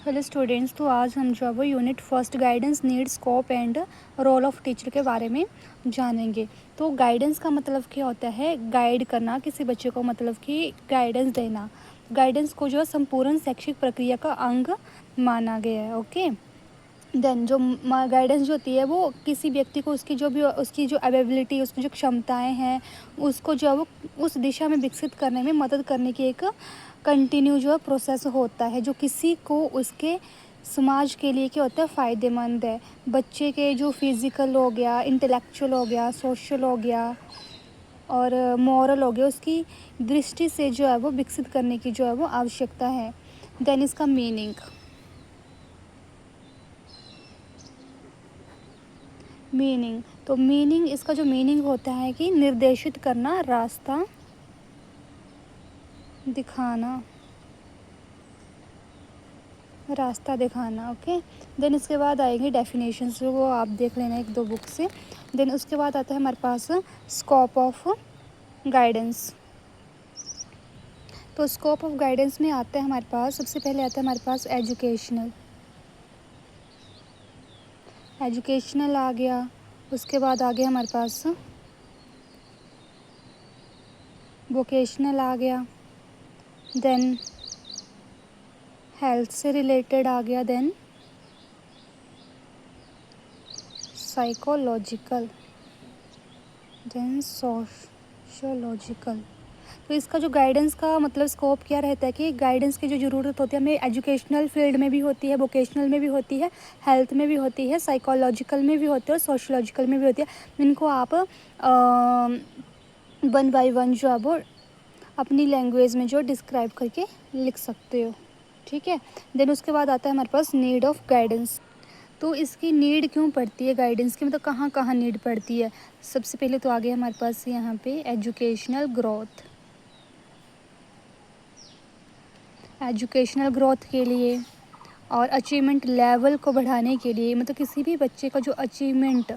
Hello students, तो आज हम जो है वो unit first guidance need scope and role of teacher के बारे में जानेंगे। तो गाइडेंस का मतलब क्या होता है? गाइड करना किसी बच्चे को, मतलब कि गाइडेंस देना। गाइडेंस को जो है संपूर्ण शैक्षिक प्रक्रिया का अंग माना गया है। ओके, देन जो गाइडेंस जो होती है वो किसी व्यक्ति को उसकी जो अवेबिलिटी, उसकी जो क्षमताएं हैं, उसको जो है वो उस दिशा में विकसित करने में मदद करने की एक कंटिन्यू जो है प्रोसेस होता है, जो किसी को उसके समाज के लिए क्या होता है, फ़ायदेमंद है। बच्चे के जो फिज़िकल हो गया, इंटेलेक्चुअल हो गया, सोशल हो गया और मॉरल हो गया, उसकी दृष्टि से जो है वो विकसित करने की जो है वो आवश्यकता है। देन इसका मीनिंग, तो मीनिंग, इसका जो मीनिंग होता है कि निर्देशित करना, रास्ता दिखाना। ओके, देन इसके बाद आएंगे डेफिनेशंस, वो आप देख लेना एक दो बुक से। देन उसके बाद आता है हमारे पास स्कोप ऑफ गाइडेंस। तो स्कोप ऑफ गाइडेंस में आता है हमारे पास, सबसे पहले आता है हमारे पास एजुकेशनल आ गया। उसके बाद आ गया हमारे पास वोकेशनल आ गया। देन हेल्थ से रिलेटेड आ गया। Then psychological, then sociological. तो इसका जो गाइडेंस का मतलब स्कोप क्या रहता है कि गाइडेंस की जो ज़रूरत होती है हमें एजुकेशनल फील्ड में भी होती है, वोकेशनल में भी होती है, हेल्थ में भी होती है, साइकोलॉजिकल में भी होती है और सोशोलॉजिकल में भी होती है। इनको आप 1 बाय 1 जो है वो अपनी लैंग्वेज में जो डिस्क्राइब करके लिख सकते हो। ठीक है, देन उसके बाद आता है हमारे पास नीड ऑफ गाइडेंस। तो इसकी नीड क्यों पड़ती है गाइडेंस की, मतलब कहाँ कहाँ नीड पड़ती है? सबसे पहले तो आ गया हमारे पास यहाँ पे एजुकेशनल ग्रोथ के लिए और अचीवमेंट लेवल को बढ़ाने के लिए, मतलब किसी भी बच्चे का जो अचीवमेंट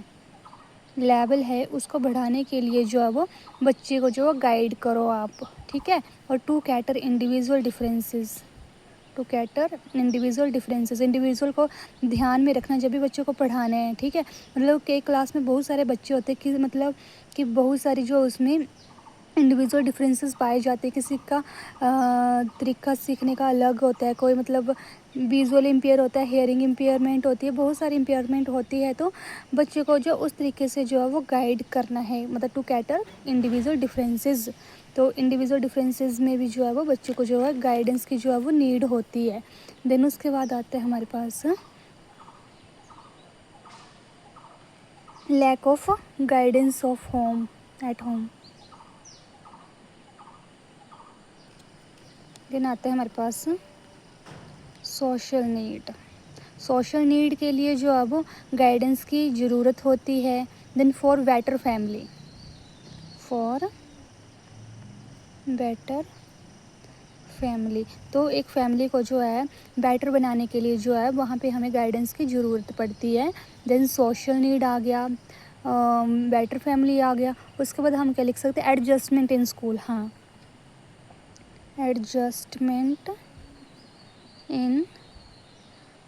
लेवल है उसको बढ़ाने के लिए जो है वो बच्चे को जो गाइड करो आप। ठीक है, और to cater individual differences, individual को ध्यान में रखना जब भी बच्चों को पढ़ाना है। ठीक है, मतलब कि क्लास में बहुत सारे बच्चे होते हैं कि मतलब कि बहुत सारी जो उसमें इंडिविजुअल डिफरेंसेस पाए जाते हैं। किसी का तरीका सीखने का अलग होता है, कोई मतलब विजुअल इम्पेयर होता है, हेयरिंग इम्पेयरमेंट होती है, बहुत सारी इम्पेयरमेंट होती है। तो बच्चे को जो उस तरीके से जो है वो गाइड करना है, मतलब टू कैटर इंडिविजुअल डिफरेंसेस। तो इंडिविजुअल डिफरेंसेस में भी जो है वो बच्चों को जो है गाइडेंस की जो है वो नीड होती है। देन उसके बाद आता है हमारे पास lack of guidance of home at home. Then आता है हमारे पास सोशल नीड के लिए जो है वो गाइडेंस की ज़रूरत होती है। देन फॉर बेटर फैमिली, तो एक फैमिली को जो है बेटर बनाने के लिए जो है वहाँ पे हमें गाइडेंस की ज़रूरत पड़ती है। देन सोशल नीड आ गया, बेटर फैमिली आ गया। उसके बाद हम क्या लिख सकते हैं, एडजस्टमेंट इन स्कूल। हाँ, एडजस्टमेंट इन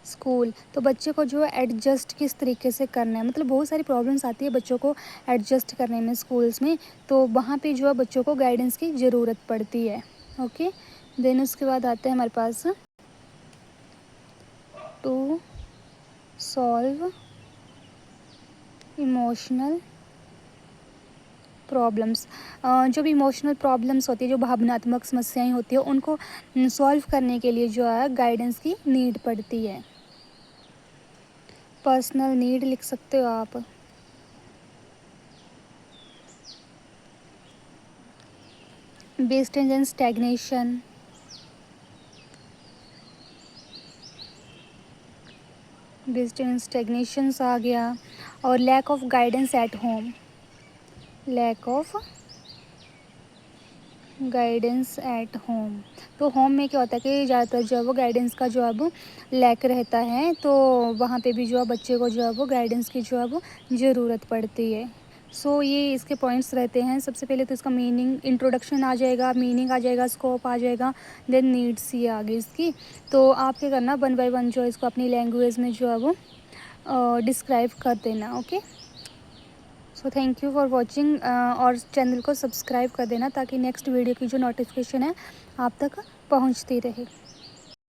स्कूल, तो बच्चे को जो है एडजस्ट किस तरीके से करना है, मतलब बहुत सारी प्रॉब्लम्स आती है बच्चों को एडजस्ट करने में स्कूल्स में, तो वहाँ पे जो है बच्चों को गाइडेंस की ज़रूरत पड़ती है। ओके, देन उसके बाद आता है हमारे पास टू सॉल्व इमोशनल प्रॉब्लम्स। जो भी इमोशनल प्रॉब्लम्स होती है, जो भावनात्मक समस्याएं होती है, उनको सॉल्व करने के लिए जो है गाइडेंस की नीड पड़ती है। पर्सनल नीड लिख सकते हो आप। वेस्टेज एंड स्टैग्नेशंस आ गया। और lack of guidance at home, तो होम में क्या होता है कि ज़्यादातर जो है वो गाइडेंस का जो है वो लैक रहता है, तो वहाँ पे भी जो है बच्चे को जो है वो गाइडेंस की जो है वो ज़रूरत पड़ती है। सो ये इसके पॉइंट्स रहते हैं। सबसे पहले तो इसका मीनिंग, इंट्रोडक्शन आ जाएगा, मीनिंग आ जाएगा, स्कोप आ जाएगा, देन नीड्स ये आगे इसकी। तो आप क्या करना, 1 बाय 1 जो है इसको अपनी लैंग्वेज में जो है वो डिस्क्राइब कर देना। Okay, so thank you for watching, और चैनल को सब्सक्राइब कर देना ताकि नेक्स्ट वीडियो की जो नोटिफिकेशन है आप तक पहुंचती रहे।